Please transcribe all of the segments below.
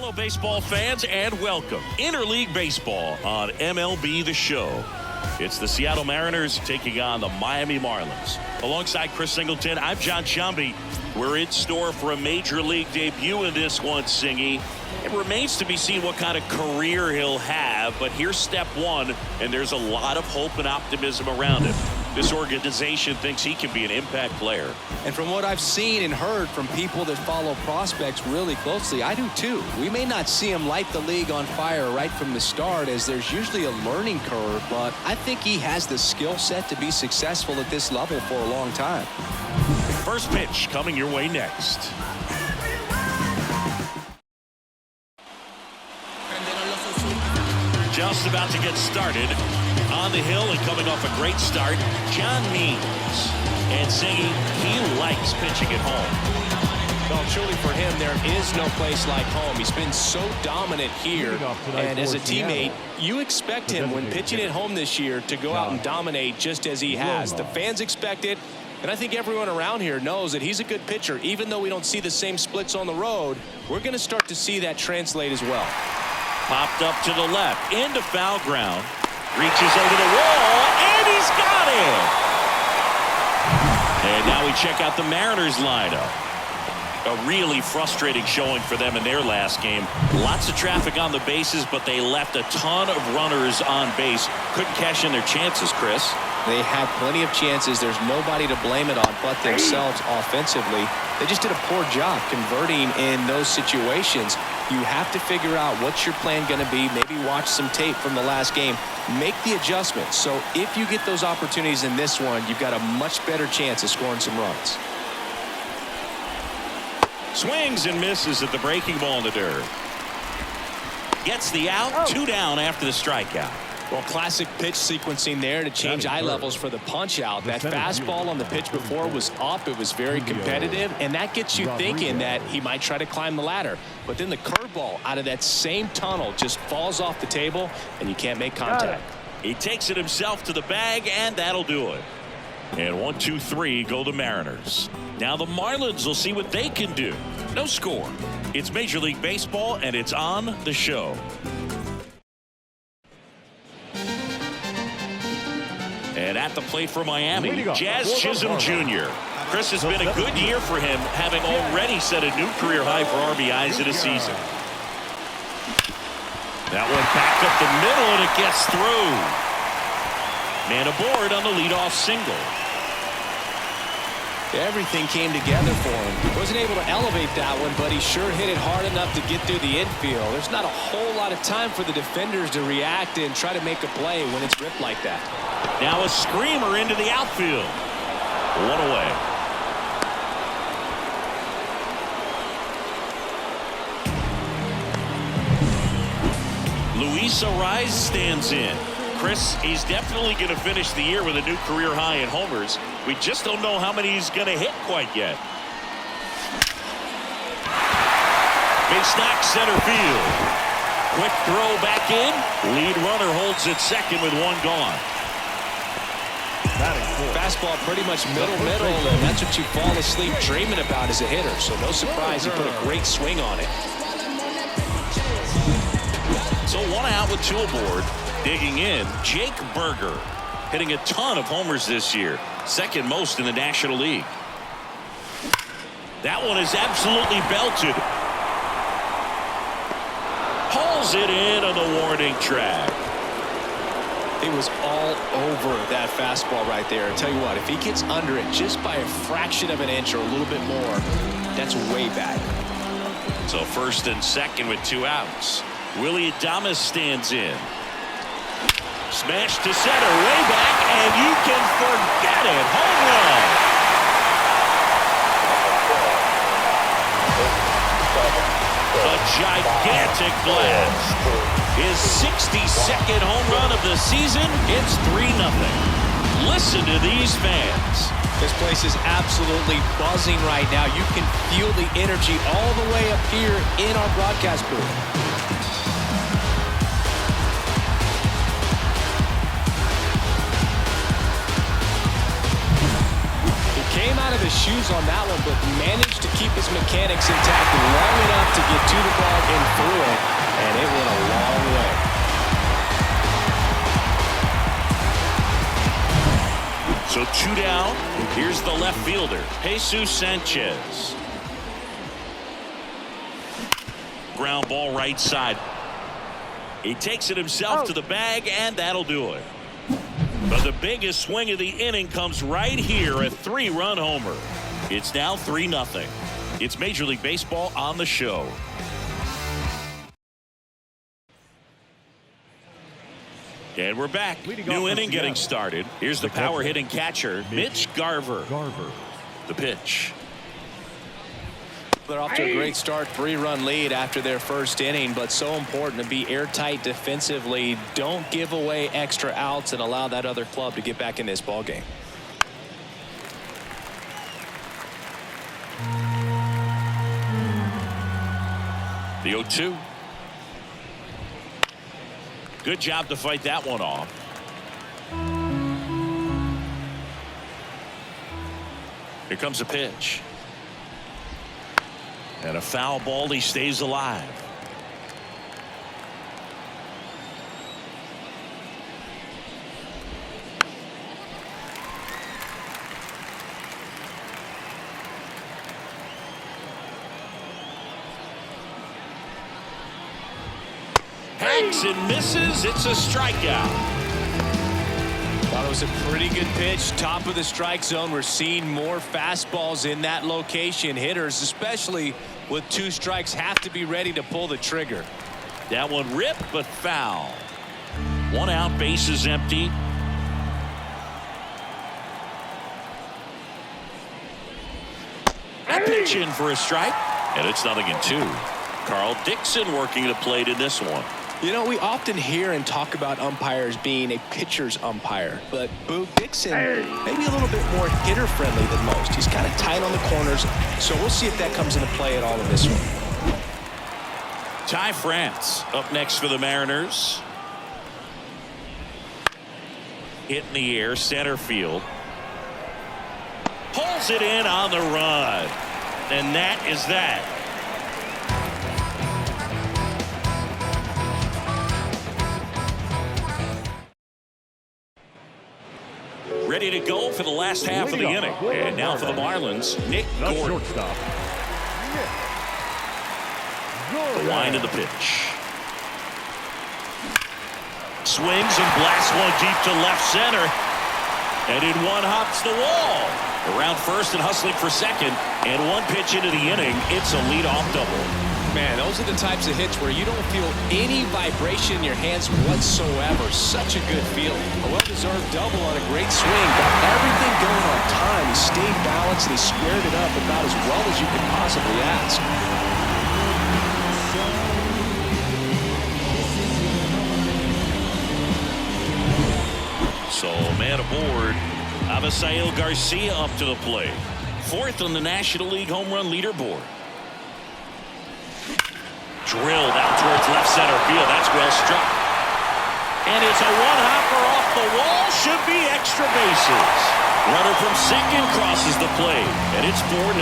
Hello, baseball fans, and welcome. Interleague Baseball on MLB The Show. It's the Seattle Mariners taking on the Miami Marlins. Alongside Chris Singleton, I'm John Sciambi. We're in store for a major league debut in this one, Singy. It remains to be seen what kind of career he'll have, but here's step one, and there's a lot of hope and optimism around him. This organization thinks he can be an impact player. And from what I've seen and heard from people that follow prospects really closely, I do too. We may not see him light the league on fire right from the start, as there's usually a learning curve, but I think he has the skill set to be successful at this level for a long time. First pitch coming your way next. Just about to get started. On the hill and coming off a great start, John Means. And Singy, he likes pitching at home. Well, truly for him, there is no place like home. He's been so dominant here. And as a teammate, you expect him when pitching at home this year to go out and dominate just as he has. The fans expect it. And I think everyone around here knows that he's a good pitcher. Even though we don't see the same splits on the road, we're going to start to see that translate as well. Popped up to the left, into foul ground. Reaches over the wall, and he's got it! And now we check out the Mariners lineup. A really frustrating showing for them in their last game. Lots of traffic on the bases, but they left a ton of runners on base. Couldn't cash in their chances, Chris. They had plenty of chances. There's nobody to blame it on but themselves offensively. They just did a poor job converting in those situations. You have to figure out what's your plan going to be. Maybe watch some tape from the last game. Make the adjustments. So if you get those opportunities in this one, you've got a much better chance of scoring some runs. Swings and misses at the breaking ball in the dirt. Gets the out, 2 down after the strikeout. Well, classic pitch sequencing there to change eye levels for the punch out. That fastball on the pitch before was up. It was very competitive, and that gets you thinking that he might try to climb the ladder. But then the curveball out of that same tunnel just falls off the table, and you can't make contact. He takes it himself to the bag, and that'll do it. And 1, 2, 3 go the Mariners. Now the Marlins will see what they can do. No score. It's Major League Baseball, and it's on the show. And at the plate for Miami, Jazz Chisholm Jr. Chris, has been a good year for him, having already set a new career high for RBIs in a season. That one back up the middle, and it gets through. Man aboard on the leadoff single. Everything came together for him. Wasn't able to elevate that one, but he sure hit it hard enough to get through the infield. There's not a whole lot of time for the defenders to react and try to make a play when it's ripped like that. Now a screamer into the outfield. 1 away. Luis Arraez stands in. Chris, he's definitely going to finish the year with a new career high in homers. We just don't know how many he's going to hit quite yet. Big stack center field. Quick throw back in. Lead runner holds at second with 1 gone. Fastball pretty much middle, and that's what you fall asleep dreaming about as a hitter. So no surprise he put a great swing on it. So 1 out with 2 aboard. Digging in, Jake Burger, hitting a ton of homers this year, second most in the National League. That one is absolutely belted. Hauls it in on the warning track. It was all over that fastball right there. I tell you what, if he gets under it just by a fraction of an inch or a little bit more, that's way back. So first and second with 2 outs. Willy Adames stands in. Smash to center, way back, and you can forget it. Home run. A gigantic blast. His 62nd home run of the season. It's 3-0. Listen to these fans. This place is absolutely buzzing right now. You can feel the energy all the way up here in our broadcast booth. Came out of the his shoes on that one, but managed to keep his mechanics intact long enough to get to the ball and through it, and it went a long way. So 2 down. Here's the left fielder, Jesus Sanchez. Ground ball right side. He takes it himself to the bag, and that'll do it. But the biggest swing of the inning comes right here, a 3-run homer. It's now 3-0. It's Major League Baseball on the show. And we're back. New inning getting started. Here's the power hitting catcher, Mitch Garver. The pitch. They're off to a great start, 3-run lead after their first inning, but so important to be airtight defensively. Don't give away extra outs and allow that other club to get back in this ball game. The 0-2. Good job to fight that one off. Here comes a pitch. And a foul ball. He stays alive. Hanks and misses. It's a strikeout. Thought it was a pretty good pitch. Top of the strike zone. We're seeing more fastballs in that location. Hitters, especially with 2 strikes, have to be ready to pull the trigger. That one ripped, but foul. 1 out, bases empty. That pitch in for a strike, and it's 0-2. Carl Dixon working the plate in this one. You know, we often hear and talk about umpires being a pitcher's umpire, but Boo Dixon maybe a little bit more hitter-friendly than most. He's kind of tight on the corners, so we'll see if that comes into play at all in this one. Ty France up next for the Mariners. Hit in the air, center field. Pulls it in on the run, and that is that. Ready to go for the last half of the inning. And now for the Marlins, Nick Gordon. The wind of the pitch. Swings and blasts one deep to left center. And in one hops the wall. Around first and hustling for second. And one pitch into the inning. It's a leadoff double. Man, those are the types of hits where you don't feel any vibration in your hands whatsoever. Such a good feeling. A well-deserved double on a great swing. Got everything going on time. He stayed balanced and he squared it up about as well as you could possibly ask. So, man aboard. Avisail Garcia up to the plate. 4th on the National League home run leaderboard. Drilled out towards left center field. That's well struck. And it's a one-hopper off the wall. Should be extra bases. Runner from second crosses the plate. And it's 4-0.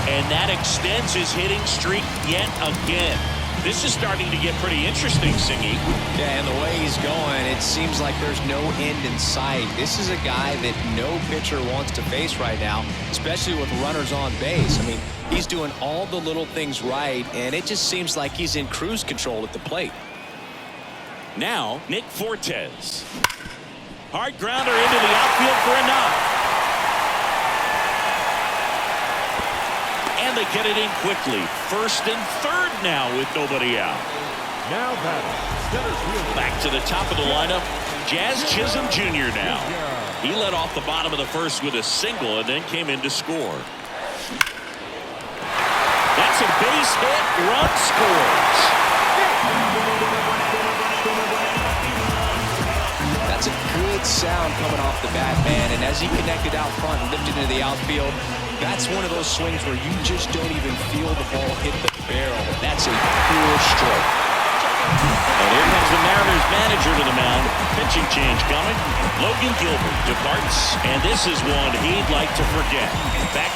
And that extends his hitting streak yet again. This is starting to get pretty interesting, Singy. Yeah, and the way he's going, it seems like there's no end in sight. This is a guy that no pitcher wants to face right now, especially with runners on base. I mean, he's doing all the little things right, and it just seems like he's in cruise control at the plate. Now, Nick Fortes. Hard grounder into the outfield for a knock. And they get it in quickly. 1st and 3rd now with nobody out. Now back to the top of the lineup. Jazz Chisholm Jr. now. He led off the bottom of the 1st with a single and then came in to score. That's a base hit. Run scores. That's a good sound coming off the bat, man. And as he connected out front and lifted into the outfield, that's one of those swings where you just don't even feel the ball hit the barrel. That's a pure stroke. And here comes the Mariners manager to the mound. Pitching change coming. Logan Gilbert departs, and this is one he'd like to forget. Back